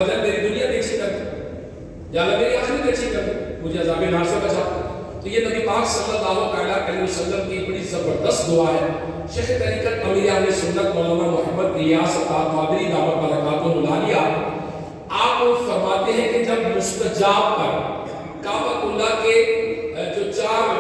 میری دنیا دیکھی کر یا اللہ میری آخرت دیکھی کر مجھے عذاب نار سے بچا. تو یہ نبی پاک صلی اللہ علیہ وسلم کی بڑی زبردست دعا ہے. شیخ طریقت امیر اہل سنت مولانا محمد ریاض عطا قادری دامت برکاتہ العالیہ آپ فرماتے ہیں کہ جب مستجاب پر کعبۃ اللہ کے جو چار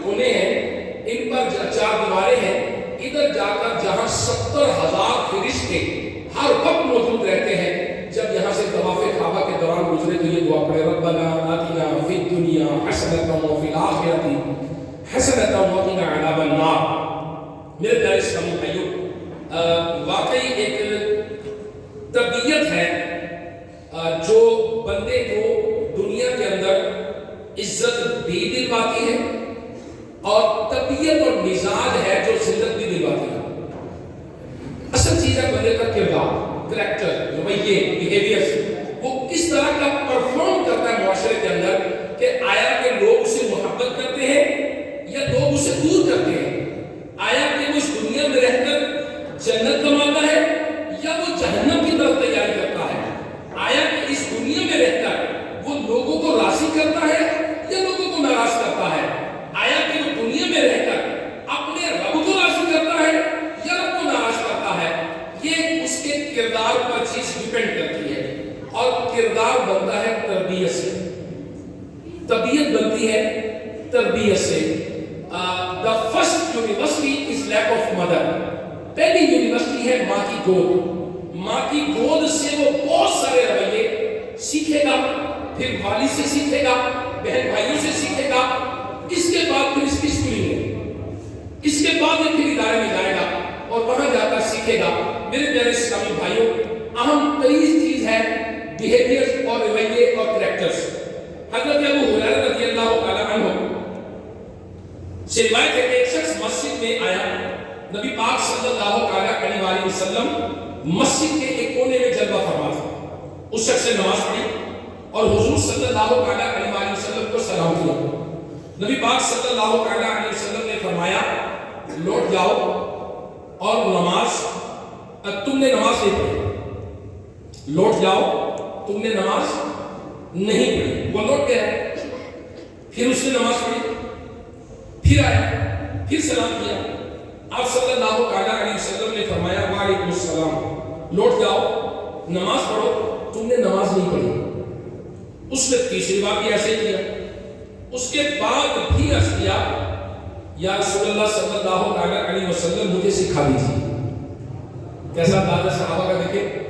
کونے ہیں ان پر چار دیواریں ہیں, ادھر جا کر جہاں 70,000 فرشتے ہر وقت موجود رہتے ہیں, جب یہاں سے طواف کعبہ کے دوران گزرے تو یہ دعا پڑھے ربنا آتنا فی الدنیا حسنۃ وفی الآخرۃ حسنۃ وقنا عذاب النار. میرے پیارے اسلامی بھائیوں, واقعی ایک طبیعت ہے جو بندے کو دنیا کے اندر عزت بھی دلواتی ہے اور طبیعت اور مزاج ہے جو ذلت بھی دلواتی ہے. اصل چیز ہے بندے کا کردار, کریکٹر, رویے, بیہیویئر, وہ کس طرح کا پرفارم کرتا ہے معاشرے کے اندر کہ آیا کہ لوگ اسے محبت کرتے ہیں یا لوگ اسے دور کرتے ہیں, آیا کہ وہ اس دنیا میں رہ کر جنت کماتا ہے یا وہ جہنم کی طرف تیاری کرتا ہے, آیا کہ اس دنیا میں رہ کر وہ لوگوں کو راضی کرتا ہے یا لوگوں کو ناراض کرتا ہے, آیا کہ وہ دنیا میں رہ کر اپنے رب کو راضی کرتا ہے یا رب کو ناراض کرتا ہے. یہ اس کے کردار پر چیز ڈیپینڈ کرتی ہے اور کردار بنتا ہے تربیت سے, طبیعت بنتی ہے تربیت سے. The first university is lack of mother. پہلی یونیورسٹی ہے ماں کی گود. ماں کی گود سے وہ بہت سارے رویے سیکھے گا, پھر والد سے سیکھے گا, بہن بھائیوں سے سیکھے گا, اس کے بعد پھر اس کی اسکولنگ ہے, اس کے بعد پھر ادارے میں جائے گا اور وہاں جا کر سیکھے گا. میرے پیارے اسلامی بھائیوں, اہم ترین چیز ہے بیہیویئر اور رویے اور کریکٹرز. حضرت ابو ہریرہ رضی اللہ تعالیٰ عنہ سے روایت ہے کہ ایک شخص مسجد میں آیا, نبی پاک صلی اللہ علیہ وآلہ وسلم مسجد کے ایک کونے میں جلوہ فرما تھا. اس شخص نے نماز پڑھی اور حضور صلی اللہ علیہ وآلہ وسلم کو سلام کیا. نبی پاک صلی اللہ علیہ وسلم نے فرمایا لوٹ جاؤ اور نماز تم نے نماز نہیں پڑھی, لوٹ جاؤ تم نے نماز نہیں پڑھی. وہ لوٹ گیا, پھر اس نے نماز پڑھی, پھر آیا, پھر سلام کیا. آپ صلی اللہ علیہ وسلم نے فرمایا وعلیکم السلام, لوٹ جاؤ نماز پڑھو تم نے نماز نہیں پڑھی. اس نے تیسری بار بھی ایسے کیا. اس کے بعد بھی عرض کیا یا رسول اللہ صلی اللہ علیہ وسلم مجھے سکھا دیجیے. کیسا انداز ہے صحابہ کا, دیکھیں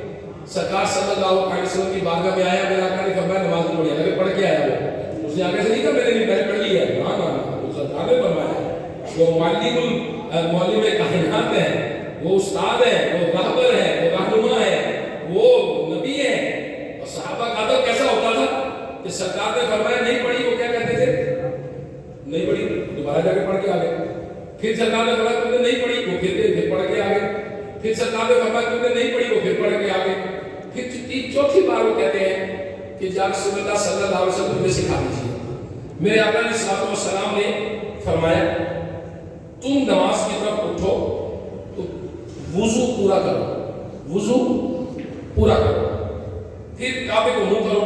سرکار صلی اللہ علیہ وسلم کی بارگاہ میں آیا, میرے آقا نے فرمایا نماز نہیں پڑھی, اگر پڑھ کے آیا وہ, اس نے آگے سے نہیں کہا میں نے نہیں پڑھ لی ہے, ہاں ہاں سرکار نے فرمایا. وہ معلم کائنات ہے, وہ استاد ہے, وہ رہبر ہے, وہ رہنما ہے, وہ نبی ہے. اور صحابہ کا ادب کیسا ہوتا تھا کہ سرکار نے فرمایا نہیں پڑھی, وہ کیا کہتے تھے نہیں پڑھی, دوبارہ جا کے پڑھ کے آ گئے. پھر سرکار نے فرمایا تم نے نہیں پڑھی, وہ پھر پڑھ کے آ گئے. پھر سرکار نے فرمایا تم نے نہیں پڑھی, وہ پھر پڑھ کے آ گئے. پھر چوتھی بار وہ کہتے ہیں کہ یا رسول اللہ صلی اللہ علیہ وسلم مجھے سکھا دیجیے. میرے آقا علیہ الصلوۃ والسلام نے فرمایا تم نماز کی طرف اٹھو تو وضو پورا کرو, وضو پورا کرو, پھر کعبے کو منہ کرو,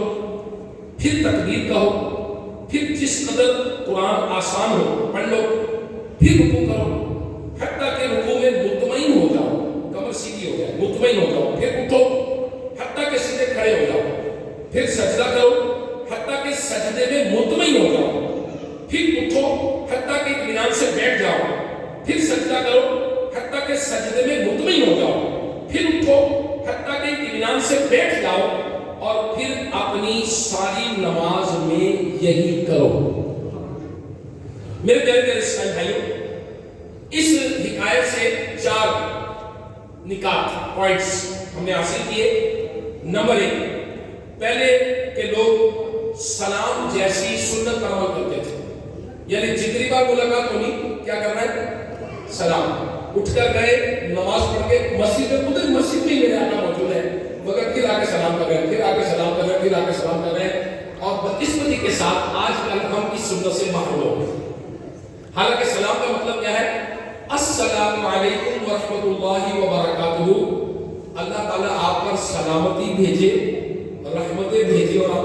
پھر تکبیر کہو, پھر جس قدر قرآن آسان ہو پڑھ لو, پھر رکوع کرو حتیٰ کہ رکوع میں مطمئن ہو جاؤ, کمر سیدھی ہو جائے, مطمئن ہو جاؤ, پھر اٹھو حتیٰ کہ سیدھے کھڑے ہو جاؤ, پھر سجدہ کرو حتیٰ کہ سجدے میں مطمئن ہو جاؤ, پھر اٹھو حتیٰ کہ اطمینان سے بیٹھ جاؤ, پھر سجدہ کرو حتیٰ کہ سجدے میں مطمئن ہو جاؤ, پھر اٹھو حتیٰ کہ اطمینان سے بیٹھ جاؤ, اور پھر اپنی ساری نماز میں یہی کرو. میرے پیارے اسلامی بھائیوں, اس حکایت سے 4 نکات پوائنٹس ہم نے حاصل کیے. نمبر 1, پہلے کہ لوگ سلام جیسی سنت پر عمل کرتے تھے, یعنی جتنی بار ملاقات ہونی کیا کرنا ہے سلام. اٹھ کر گئے نماز پڑھ کے مسجد میں, خود مسجد میں میرے آقا موجود ہے, مگر پھر آ کے سلام کر رہے ہیں, پھر آ کے سلام کر رہے ہیں, پھر آ کے سلام کر رہے ہیں, اور بدقسمتی کے ساتھ آج کل ہم اس سنت سے محروم ہو گئے. حالانکہ سلام کا مطلب کیا ہے السلام علیکم ورحمۃ اللہ وبرکاتہ, اللہ تعالیٰ آپ پر سلامتی بھیجے,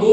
2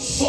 100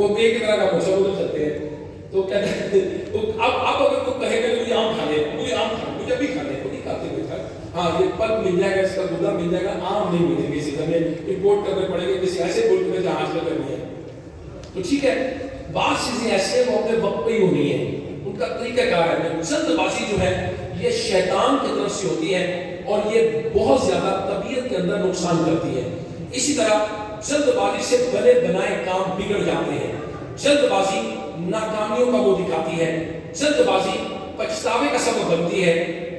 وہ ایک طرح کا موسم ادھر چلتے ہیں. تو کہتے ہیں اب اگر تو کہے گا مجھے آم کھا لے, مجھے آم کھا لے, مجھے ابھی کھا لے, وہ نہیں کھاتے بیٹا. ہاں یہ پل مل جائے گا, اس کا گدا مل جائے گا, آم نہیں ملے گی. اسی ہمیں امپورٹ کرنے پڑیں گے کسی ایسے ملک میں جہاں حاصل کرنی ہے. تو ٹھیک ہے, بعض چیزیں ایسی ہیں وہ اپنے وقت پہ ہی ہونی ہیں, ان کا طریقہ کار ہے. جلد بازی جو ہے یہ شیطان کی طرف سے ہوتی ہے اور یہ بہت زیادہ طبیعت کے اندر نقصان کرتی ہے. اسی طرح جلد بازی سے بنے بنائے کام بگڑ جاتے ہیں. جلد بازی ناکامیوں کا وہ دکھاتی ہے. جلد بازی پچھتاوے کا سبب بنتی ہے.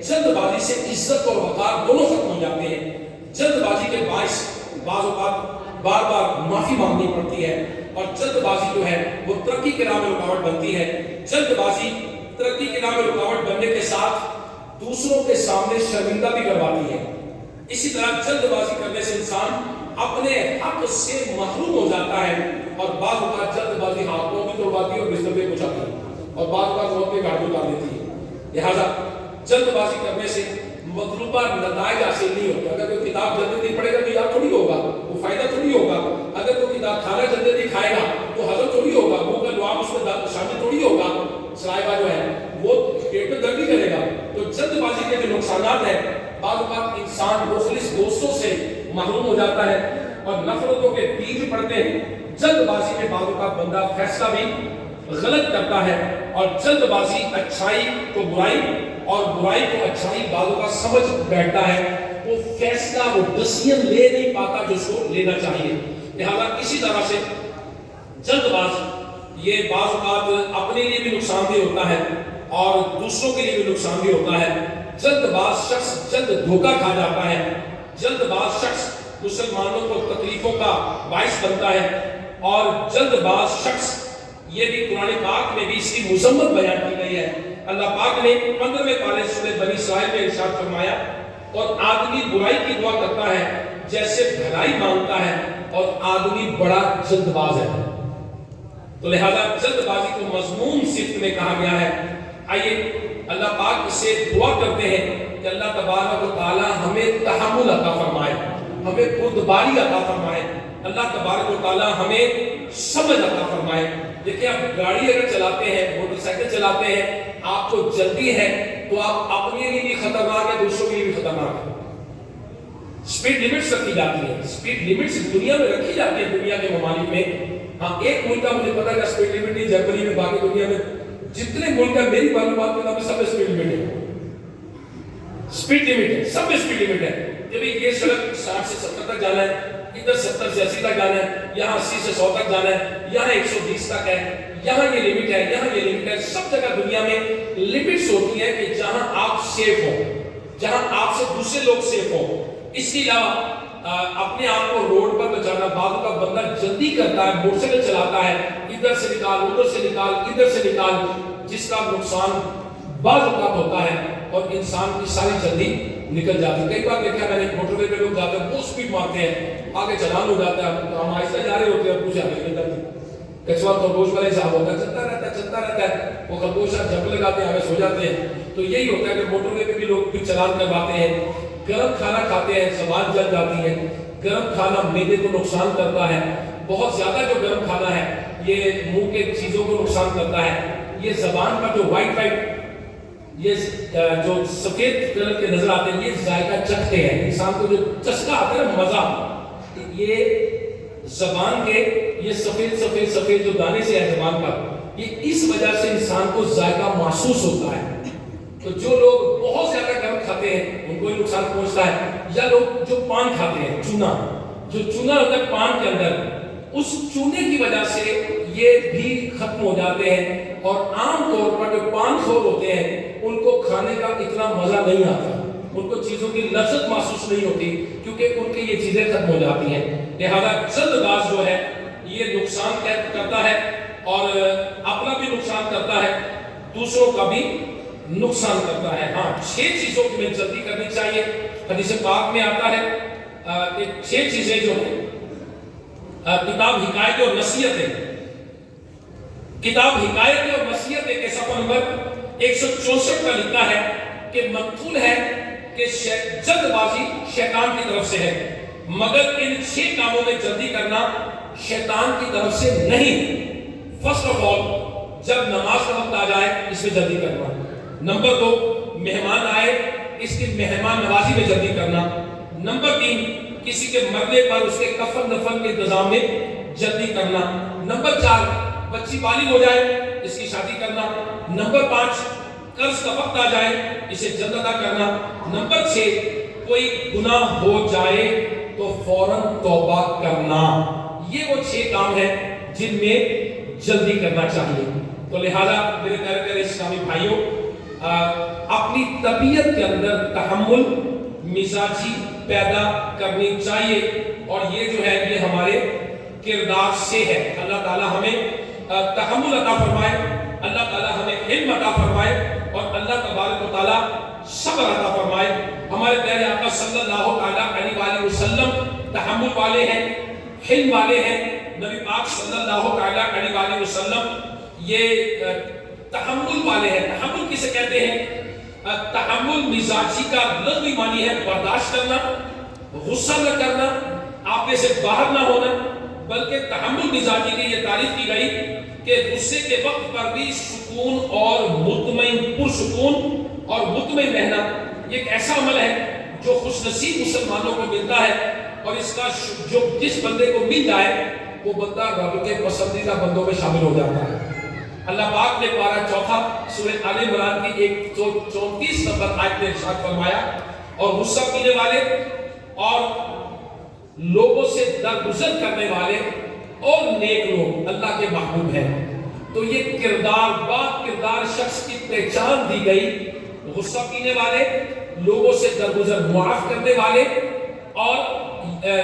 جلد بازی سے عزت اور وقار دونوں ختم ہو جاتے ہیں. جلد بازی کے باعث بعض اوقات بار بار معافی مانگنی پڑتی ہے. اور جلد بازی جو ہے وہ ترقی کے راہ میں رکاوٹ بنتی ہے. جلد بازی ترقی کے راہ میں رکاوٹ بننے کے ساتھ دوسروں کے سامنے شرمندہ بھی کرواتی ہے. اسی طرح جلد بازی کرنے سے انسان اپنے حق سے محروم ہو جاتا ہے اور بعض اوقات جلد بازی ہاتھوں بھی توڑواتی ہے اور بستر پہ پہنچاتی ہے اور بعض اوقات موت کے گھاٹ اتار دیتی ہے. لہٰذا جلد بازی کرنے سے مطلوبہ نتائج حاصل نہیں ہوتے. اگر کوئی کتاب جلدی نہیں پڑھے گا تو یاد تھوڑی ہوگا, وہ فائدہ تھوڑی ہوگا. اگر کوئی کتاب کھانا جلدی نہیں کھائے گا تو ہضم تھوڑی ہوگا, منہ کا لعاب اس میں شامل تھوڑی ہوگا, سلائیوا جو ہے وہ پیٹ میں درد نہیں کرے گا. تو جلد بازی کے جو نقصانات ہیں, بعض اوقات انسان مخلص دوستوں سے محروم ہو جاتا ہے اور نفرتوں کے بیج پڑتے ہیں. جلد بازی میں بعض اوقات بندہ فیصلہ بھی غلط کرتا ہے اور جلد بازی اچھائی کو برائی اور برائی کو اچھائی بعض اوقات سمجھ بیٹھتا ہے. وہ فیصلہ وہ ڈیسیژن لے نہیں پاتا جو اس کو لینا چاہیے. لہذا اسی طرح سے جلد باز یہ بعض اوقات اپنے لیے بھی نقصان دہ ہوتا ہے اور دوسروں کے لیے بھی نقصان دہ ہوتا ہے. جلد باز شخص جلد دھوکہ کھا جاتا ہے. جلد باز شخص مسلمانوں کو تکلیفوں کا باعث بنتا ہے اور جلد باز شخص, یہ بھی قرآن پاک میں بھی اس کی مذمت بیان کی گئی ہے. اللہ پاک نے 15ویں پارے سورہ بنی اسرائیل میں ارشاد فرمایا, اور آدمی برائی کی دعا کرتا ہے جیسے بھلائی مانگتا ہے اور آدمی بڑا جلد باز ہے. تو لہذا جلد بازی کو مذموم صفت میں کہا گیا ہے. آئیے اللہ پاک سے دعا کرتے ہیں کہ اللہ تبارک و تعالی ہمیں تحمل عطا فرمائے, ہمیں بردباری عطا فرمائے, اللہ تبارک و تعالی ہمیں سمجھ عطا فرمائے. دیکھیں آپ گاڑی اگر چلاتے ہیں, موٹر سائیکل چلاتے ہیں, آپ کو جلدی ہے تو آپ اپنے لیے بھی خطرناک ہے, دوسروں کے لیے بھی خطرناک ہے. سپیڈ لیمٹس رکھی جاتی ہیں, سپیڈ لیمٹس دنیا میں رکھی جاتی ہیں, دنیا کے ممالک میں. ہاں ایک ملک کا مجھے پتا ہے کہ سپیڈ لیمٹ نہیں, جرمنی میں, باقی دنیا میں جتنے ملک ہیں میری معلومات کے نام سب میں سپیڈ لیمٹ ہے. سپیڈ لیمٹ ہے, سب میں سپیڈ لیمٹ ہے. جب یہ سڑک 60 سے 70 تک جانا ہے, ادھر 70 سے 80 تک جانا ہے, یہاں 80 سے 100 تک جانا ہے, یہاں 120 تک ہے, یہاں یہ لمٹ ہے, یہاں یہ لمٹ ہے. سب جگہ دنیا میں لمٹس ہوتی ہیں کہ جہاں آپ سیف ہو, جہاں آپ سے دوسرے لوگ سیف ہو. اس کے علاوہ اپنے آپ کو روڈ پر بچانا, بعض کا بندہ جلدی کرتا ہے, موٹر سائیکل چلاتا ہے, ادھر سے نکال, ادھر سے نکال, ادھر سے نکال, جس کا نقصان بعض اوقات ہوتا ہے اور انسان کی ساری جلدی نکل جاتی ہے. کئی بار دیکھا میں نے موٹر وے پہ لوگ جاتے ہیں, بہت سپیڈ مارتے ہیں, آگے چلان ہو جاتا ہے, ہم آہستہ جا رہے ہوتے ہیں اور کچھ آگے نکل جاتے ہیں. کچھوا خرگوش والا حساب ہوتا ہے, چلتا رہتا ہے, چلتا رہتا ہے, وہ خرگوش جھپک لگاتے ہیں, آگے سو جاتے ہیں. تو یہی ہوتا ہے کہ موٹر وے پہ بھی لوگ بھی چلان کرواتے ہیں. گرم کھانا کھاتے ہیں, زبان جل جاتی ہے. گرم کھانا معدے کو نقصان کرتا ہے, بہت زیادہ جو گرم کھانا ہے یہ منہ کے چیزوں کو نقصان کرتا ہے. یہ زبان کا جو وائٹ یہ جو سفید کلر کے نظر آتے ہیں, یہ ذائقہ چکھتے ہیں. انسان کو جو چسکا آتا ہے مزہ, یہ زبان کے یہ سفید سفید سفید جو دانے سے ہے زبان پر, یہ اس وجہ سے انسان کو ذائقہ محسوس ہوتا ہے. تو جو لوگ بہت زیادہ گرم کھاتے ہیں ان کو ہی نقصان پہنچتا ہے. یا لوگ جو پان کھاتے ہیں, چونا, جو چونا ہوتا ہے پان کے اندر, اس چونے کی وجہ سے یہ بھی ختم ہو جاتے ہیں. اور عام طور پر جو پان خور ہوتے ہیں ان کو کھانے کا اتنا مزہ نہیں آتا, ان کو چیزوں کی لذت محسوس نہیں ہوتی کیونکہ ان کی یہ چیزیں ختم ہو جاتی ہیں. لہذا جلد باز جو ہے یہ نقصان کرتا ہے اور اپنا بھی نقصان کرتا ہے, دوسروں کا بھی نقصان کرتا ہے. ہاں 6 چیزوں کی میں جلدی کرنی چاہیے. حدیث پاک میں آتا ہے کہ 6 چیزیں جو ہیں, کتاب حکایت اور نصیحتیں, کتاب حکایت اور نصیحتیں کے صفحہ نمبر 164 کا لکھا ہے کہ مقتول ہے کہ جلد بازی شیطان کی طرف سے ہے, مگر ان 6 کاموں میں جلدی کرنا شیطان کی طرف سے نہیں. فرسٹ آف آل جب نماز کا وقت آ جائے اس میں جلدی کرنا. نمبر 2 مہمان آئے اس کی مہمان نوازی میں جلدی کرنا. نمبر 3 کسی کے مرنے پر اس کے کفن دفن کے انتظام میں جلدی کرنا. نمبر 4 بچی بالغ ہو جائے اس کی شادی کرنا. نمبر 5 قرض کا وقت آ جائے اسے جلد ادا کرنا. نمبر 6 کوئی گناہ ہو جائے تو فوراً توبہ کرنا. یہ وہ 6 کام ہیں جن میں جلدی کرنا چاہیے. تو لہذا میرے پیارے اسلامی بھائیوں اپنی طبیعت کے اندر تحمل مزاجی پیدا کرنی چاہیے اور یہ جو ہے یہ ہمارے کردار سے ہے. اللہ تعالی ہمیں تحمل عطا فرمائے, اللہ تعالی ہمیں علم عطا فرمائے اور اللہ تبارک و تعالی صبر عطا فرمائے. ہمارے پیارے آقا صلی اللہ علیہ وآلہ وسلم تحمل والے ہیں, حلم والے ہیں. نبی پاک صلی اللہ علیہ وآلہ وسلم یہ تحمل والے ہیں. تحمل کسے کہتے ہیں؟ تحمل مزاجی کا لغوی معنی ہے برداشت کرنا, غصہ نہ کرنا, آپے سے باہر نہ ہونا. بلکہ تحمل مزاجی کی یہ تعریف کی گئی کہ غصے کے وقت پر بھی سکون اور مطمئن پرسکون اور مطمئن رہنا. یہ ایک ایسا عمل ہے جو خوش نصیب مسلمانوں کو ملتا ہے اور اس کا جو جس بندے کو مل جائے وہ بندہ رب کے پسندیدہ بندوں میں شامل ہو جاتا ہے. اللہ پاک نے پارہ 4 سورہ آل عمران کی 134 نمبر آیت میں ارشاد فرمایا اور غصہ پینے والے اور لوگوں سے درگزر کرنے والے اور نیک لوگ اللہ کے محبوب ہیں. تو یہ کردار با کردار شخص کی پہچان دی گئی. غصہ پینے والے, لوگوں سے درگزر معاف کرنے والے اور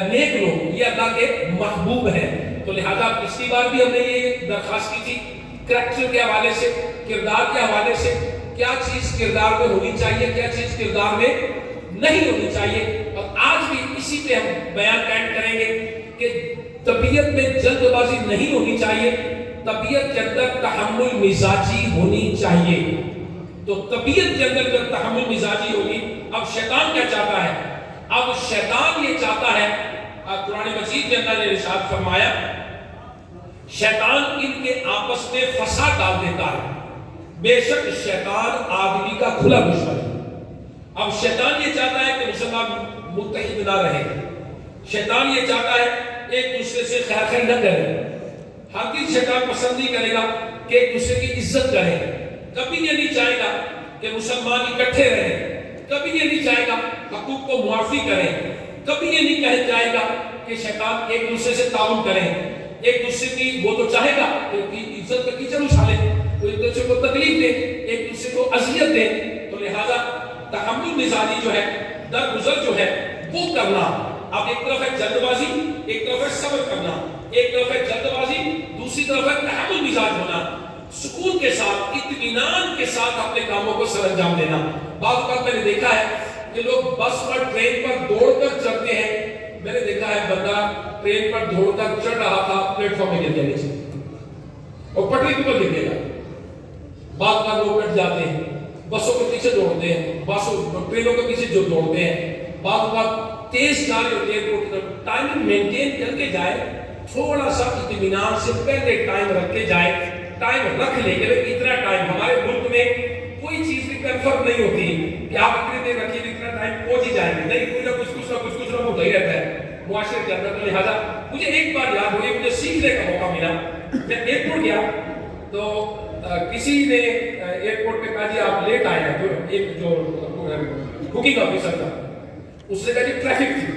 نیک لوگ یہ اللہ کے محبوب ہیں. تو لہذا پچھلی بار بھی ہم نے یہ درخواست کی تھی کریکٹر کے حوالے سے, کردار کے حوالے سے, کیا چیز کردار میں ہونی چاہیے, کیا چیز کردار میں نہیں ہونی چاہیے. اور آج بھی اسی پہ ہم بیان قائم کریں گے کہ طبیعت میں جلد بازی نہیں ہونی چاہیے, طبیعت کے اندر تحمل مزاجی ہونی چاہیے. تو طبیعت کے اندر جب تحمل مزاجی ہوگی, اب شیطان کیا چاہتا ہے؟ اب شیطان یہ چاہتا ہے, قرآن مجید میں اللہ نے ارشاد فرمایا شیطان ان کے آپس میں فساد ڈال دیتا ہے. بے شک شیطان آدمی کا کھلا دشمن ہے. اب شیطان یہ چاہتا ہے کہ مسلمان متحد نہ رہے, شیطان یہ چاہتا ہے ایک دوسرے سے خیر خیر نہ کرے. ہرگز شیطان پسند نہیں کرے گا کہ ایک دوسرے کی عزت کرے. کبھی یہ نہیں چاہے گا کہ مسلمان اکٹھے رہیں, کبھی یہ نہیں چاہے گا حقوق کو معافی کریں, کبھی یہ نہیں کہہ جائے گا کہ شیطان ایک دوسرے سے تعاون کریں. ایک دوسرے کی وہ تو چاہے گا کہ عزت کا کیچڑ اچھالے, تو ایک دوسرے کو تکلیف دے, ایک دوسرے کو اذیت دے. تو لہذا تحمل مزاجی جو ہے, درگزر جو ہے وہ کرنا. اب ایک طرف ہے جلد بازی, ایک طرف ہے صبر کرنا. ایک طرف ہے جلد بازی, دوسری طرف ہے تحمل مزاج ہونا, سکون کے ساتھ اطمینان کے ساتھ اپنے کاموں کو سر انجام دینا. بعض اوقات میں نے دیکھا ہے کہ لوگ بس پر ٹرین پر دوڑ کر چڑھتے ہیں. میں نے دیکھا ہے بندہ ٹرین پر دوڑ کر چڑھ رہا تھا, پلیٹ فارم میں گر گیا نیچے اور پٹری کے اوپر گر گیا. بعض اوقات لوگ کٹ جاتے ہیں, بسوں کے پیچھے دوڑتے ہیں, ٹرینوں کے پیچھے جو دوڑتے ہیں. بعض اوقات تیز جا رہے ہوتے ہیں تو ٹائم مینٹین کر کے جائے, تھوڑا سا اطمینان سے پہلے ٹائم رکھ کے جائے. ٹائم رکھ لے کہ اتنا ٹائم, ہمارے ملک میں کوئی چیز بھی کنفرم نہیں ہوتی کہ آپ اتنے دیر رکھیے اتنا ٹائم پہنچ ہی جائیں گے. نہیں, کوئی نہ کچھ نہ ہوتا ہی رہتا ہے معاشرے کے اندر. لہٰذا مجھے ایک بار یاد ہوئی, مجھے سیکھنے کا موقع ملا. میں ایئرپورٹ گیا تو کسی نے ایئرپورٹ پہ کہا جی آپ لیٹ آئے ہیں. جو بکنگ آفیسر تھا اس نے کہا جی ٹریفک تھی.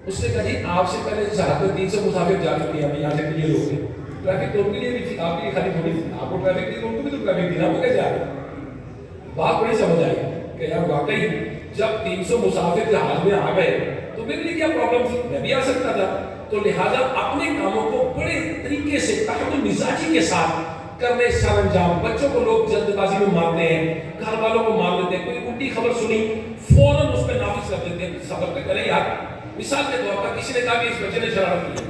اس نے کہا جی آپ سے پہلے 300 مسافر جا چکے ہیں, یہاں سے کلیئر ہو گئے. ٹریفک تو ان کے لیے بھی تھی, آپ کے لیے خالی تھوڑی تھی. آپ کو ٹریفک تھی, ان کو بھی تو ٹریفک تھی نا, وہ کیسے آ گئے؟ بات بڑی سمجھ آئی کہ یار واقعی جب 300 مسافر جہاز میں آ گئے تو میرے لیے کیا پرابلم تھی, میں بھی آ سکتا تھا. تو لہٰذا اپنے کاموں کو بڑے طریقے سے تحمل مزاجی کے ساتھ کرنے سر انجام. بچوں کو لوگ جلد بازی میں مارتے ہیں, گھر والوں کو مار دیتے ہیں, کوئی الٹی خبر سنی فوراً اس پہ نافذ کر دیتے ہیں. صبر پہ کریں یار. مثال کے طور پر کسی نے کہا کہ اس بچے نے شرارت کی,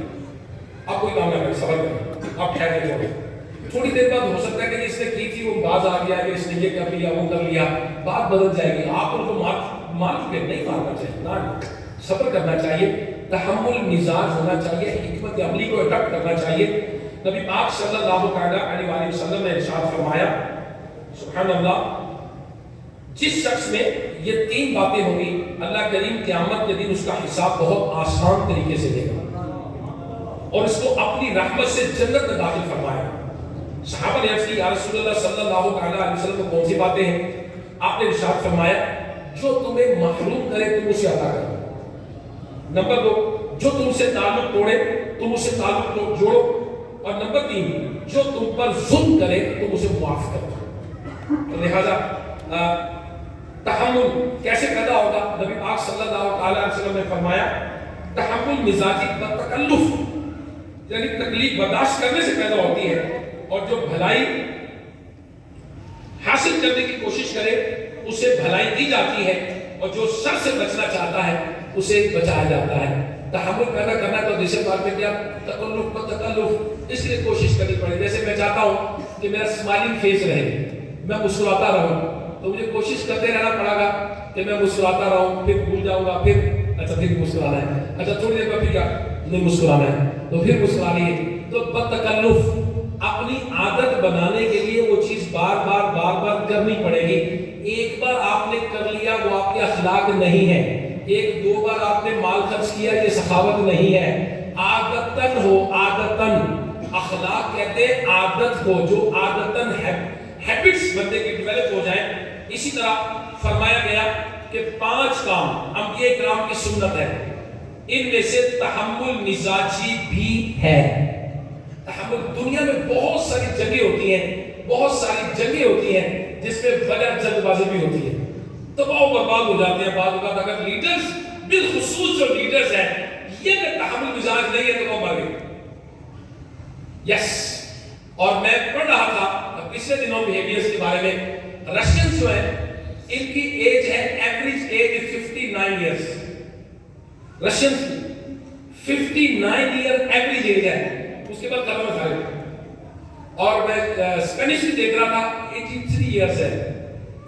آپ کوئی کام نہ کریں, صبر کریں, آپ ٹھہر کے چھوڑیں. تھوڑی دیر بعد ہو سکتا ہے کہ اس نے کی تھی وہ باز آ گیا کہ اس نے یہ کر لیا وہ کر لیا, بات بدل جائے گی. آپ ان کو مار چکے, نہیں مارنا چاہیے, نہ صبر کرنا چاہیے, تحمل مزاج ہونا چاہیے, حکمت عملی کو اڈاپٹ کرنا چاہیے. نبی پاک صلی اللہ علیہ وسلم نے ارشاد فرمایا، سبحان اللہ، جس شخص میں یہ تین باتیں ہوں گی اللہ کریم قیامت کے دن اس کا حساب بہت آسان طریقے سے دے گا اور اس کو اپنی رحمت سے جنت میں داخل فرمائے گا۔ صحابہ نے عرض کی، یا رسول اللہ صلی اللہ علیہ وسلم، کون سی باتیں ہیں؟ آپ نے ارشاد فرمایا، جو تمہیں محروم کرے تم اسے عطا کرو، نمبر 2 جو تم سے تعلق توڑے تم اسے تعلق جوڑو، اور نمبر 3 جو تم پر ظلم کرے تم اسے معاف کرو۔ لہذا تحمل کیسے پیدا ہوگا؟ نبی پاک صلی اللہ علیہ وسلم نے فرمایا، تحمل مزاجی بتکلف، یعنی تکلیف برداشت کرنے سے پیدا ہوتی ہے، اور جو بھلائی حاصل کرنے کی کوشش کرے اسے بھلائی دی جاتی ہے، اور جو شر سے بچنا چاہتا ہے اسے بچایا جاتا ہے۔ تحمل پیدا کرنا تو جیسے بات میں کیا تکلف بتکلف، اس لیے کوشش کرنی پڑے۔ جیسے میں چاہتا ہوں کہ میرا اسمائلنگ فیس رہے، میں مسکراتا رہوں، تو مجھے کوشش کرتے رہنا پڑے گا کہ میں مسکراتا رہوں، پھر بھول جاؤں گا، پھر پھر مسکرانا ہے، اچھا تھوڑی دیر بعد پھر کیا نہیں مسکرانا ہے تو پھر مسکرانی ہے۔ تو بتکلف اپنی عادت بنانے کے لیے وہ چیز بار بار کرنی پڑے گی۔ ایک بار آپ نے کر لیا وہ آپ کے اخلاق نہیں ہے، ایک دو بار آپ نے مال خرچ کیا یہ سخاوت نہیں ہے، عادتاً ہو، عادتاً۔ اخلاق کہتے ہیں عادت کو، جو عادتاً ہیبٹس بندے کی ڈیولپ ہو جائیں۔ اسی طرح فرمایا گیا کہ 5 کام انبیاء کرام کی سنت ہے، ان میں سے تحمل مزاجی بھی ہے۔ تحمل، دنیا میں بہت ساری جنگیں ہوتی ہیں جس میں وجہ جلد بازی بھی ہوتی ہے، تباہ و برباد ہو جاتے ہیں بعض اوقات۔ اگر لیڈرز، بالخصوص جو لیڈرز ہیں، یہ اگر تحمل مزاج نہیں ہے تو وہ مر گئے۔ اور میں پڑھ رہا تھا پچھلے دنوں بیہیویئرز کے بارے میں، رشینز جو ہیں ان کی ایج ہے، ایوریج ایج 59 ایئرز، رشینز کی 59 ایئر ایوریج ایج ہے، اس کے بعد ختم ہے سارے۔ اور میں اسپینش بھی دیکھ رہا تھا، 83 ایئرز ہے۔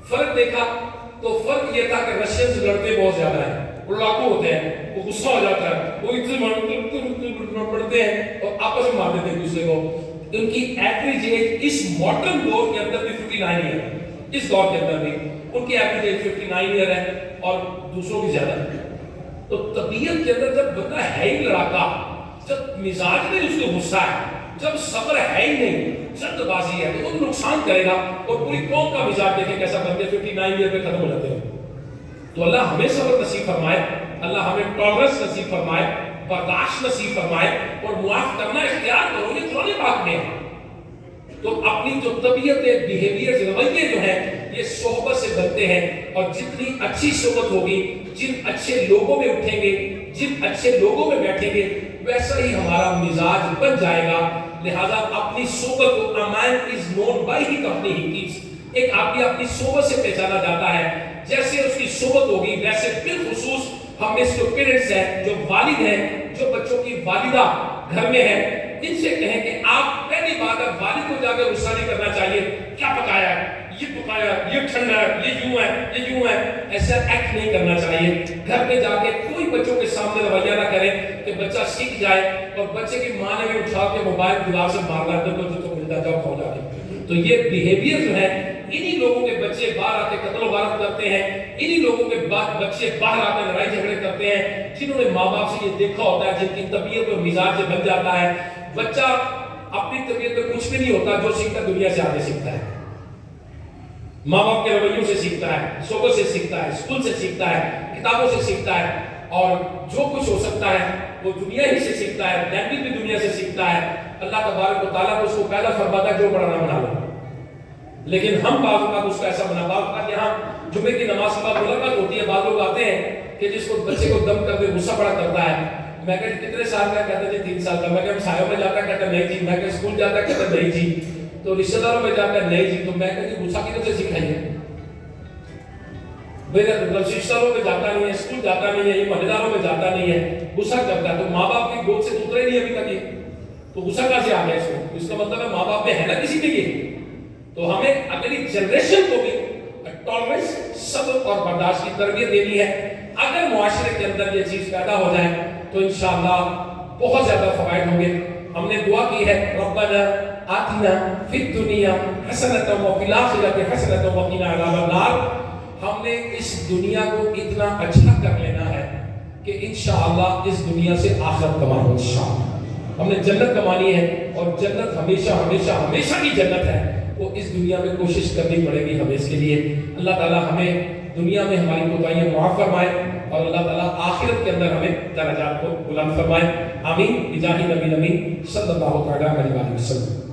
فرق دیکھا تو فرق یہ تھا کہ رشینز لڑتے بہت زیادہ ہیں، وہ لاکھوں ہوتے ہیں، وہ غصہ ہو جاتا ہے، وہ پڑھتے ہیں اور آپس میں مار دیتے ہیں دوسرے کو۔ ان کی ایوریج ایج اس ماڈرن دور کے اندر بھی 59 ایئر ہے، اس دور کے اندر بھی ان کی ایوریج ایج 59 ایئر ہے اور دوسروں کی زیادہ ہے۔ تو طبیعت کے اندر جب بندہ ہے ہی لڑاکا، جب مزاج میں اس کو غصہ ہے، جب صبر ہے ہی نہیں، جلد بازی ہے، تو وہ نقصان کرے گا۔ اور پوری قوم کا مزاج دیکھیں کیسا بندے 59 ایئر پہ ختم ہو جاتے ہیں۔ تو اللہ ہمیں صبر نصیب فرمائے، اللہ ہمیں ٹالرنس نصیب فرمائے، برداشت نصیب فرمائے، اور معاف کرنا اختیار کرو، یہ قرآن پاک میں ہے۔ تو اپنی جو طبیعت بیہیویئر رویے جو ہیں یہ صحبت سے بنتے ہیں، اور جتنی اچھی صحبت ہوگی، جن اچھے لوگوں میں اٹھیں گے، جن اچھے لوگوں میں بیٹھیں گے، ویسا ہی ہمارا مزاج بن جائے گا۔ لہذا اپنی صحبت کو a man is known by he company he keeps, ایک آدمی اپنی صحبت سے پہچانا جاتا ہے، جیسے اس کی صحبت ہوگی ویسے بالخصوص ہم میں سے جو پیرنٹس ہیں، جو والد ہیں، جو بچوں کی والدہ گھر میں ہیں، ان سے کہیں کہ آپ پہلی بات ہے والد کو جا کے غصہ نہیں کرنا چاہیے، کیا پکایا ہے، یہ پکایا، یہ ٹھنڈا ہے، یہ یوں ہے، یہ یوں ہے، ایسا ایکٹ نہیں کرنا چاہیے۔ گھر میں جا کے کوئی بچوں کے سامنے رویہ نہ کرے کہ بچہ سیکھ جائے اور بچے کی ماں نے بھی اٹھا کے موبائل دیوار سے مارنا ہے تو ملتا جاؤ کھو جا کے۔ تو یہ بیہیویئر جو ہے، انہی لوگوں کے بچے باہر آتے قتل و غارت کرتے ہیں، انہی لوگوں کے بچے باہر آتے لڑائی جھگڑے کرتے ہیں، جنہوں نے ماں باپ سے یہ دیکھا ہوتا ہے، جن کی طبیعت اور مزاج سے بن جاتا ہے۔ بچہ اپنی طبیعت میں کچھ بھی نہیں ہوتا، جو سیکھتا دنیا سے آگے سیکھتا ہے، ماں باپ کے رویوں سے سیکھتا ہے، صحبت سے سیکھتا ہے، اسکول سے سیکھتا ہے، کتابوں سے سیکھتا ہے، اور جو کچھ ہو سکتا ہے وہ دنیا ہی سے سیکھتا ہے، لینگویج بھی دنیا سے سیکھتا ہے۔ اللہ تبارک و تعالیٰ کو اس کو پیدا فرماتا ہے جو بڑھانا بنا لو، لیکن ہم بعض اوقات اس کا ایسا بنا، بعض اوقات یہاں جمعے کی نماز کے بعد ملاقات ہوتی ہے، بعض لوگ آتے ہیں کہ جس کو بچے کو دم کر دے غصہ بڑا کرتا ہے۔ میں کہتے کتنے سال کا؟ کہتے جی 3 سال کا۔ میں کہتے سایوں میں جاتا ہے؟ کہتے نہیں جی۔ میں کہتے اسکول جاتا ہے؟ کہتے نہیں جی۔ تو رشتہ داروں میں جاتا ہے؟ نہیں جی۔ تو میں کہتے غصہ کدھر سے سکھائیے؟ رشتہ داروں میں جاتا نہیں ہے، اسکول جاتا نہیں ہے، یہ محلے داروں میں جاتا نہیں ہے، غصہ کرتا ہے۔ تو ماں باپ کی گود سے اترا ہی نہیں ابھی تک، یہ تو غصہ کہاں سے آ گیا اس کو؟ اس کا مطلب ہے ماں باپ میں ہے نا کسی میں یہ۔ تو ہمیں اگلی جنریشن کو بھی ٹالرنس، صبر اور برداشت کی تربیت دینی ہے۔ اگر معاشرے کے اندر یہ چیز پیدا ہو جائے تو انشاءاللہ بہت زیادہ فوائد ہوں گے۔ ہم نے دعا کی ہے ربنا آتنا فی الدنیا حسنۃ وفی الآخرۃ حسنۃ وقنا عذاب النار. ہم نے اس دنیا کو اتنا اچھا کر لینا ہے کہ انشاءاللہ اس دنیا سے آخرت کمائیں انشاءاللہ. ہم نے جنت کمانی ہے اور جنت ہمیشہ ہمیشہ ہمیشہ کی جنت ہے. وہ اس دنیا میں کوشش کرنی پڑے گی ہمیں اس کے لیے. اللہ تعالیٰ ہمیں دنیا میں ہماری کوتاہیاں معاف فرمائے اور اللہ تعالیٰ آخرت کے اندر ہمیں درجات کو بلند فرمائے. آمین بجاہ نبی صلی اللہ علیہ وسلم.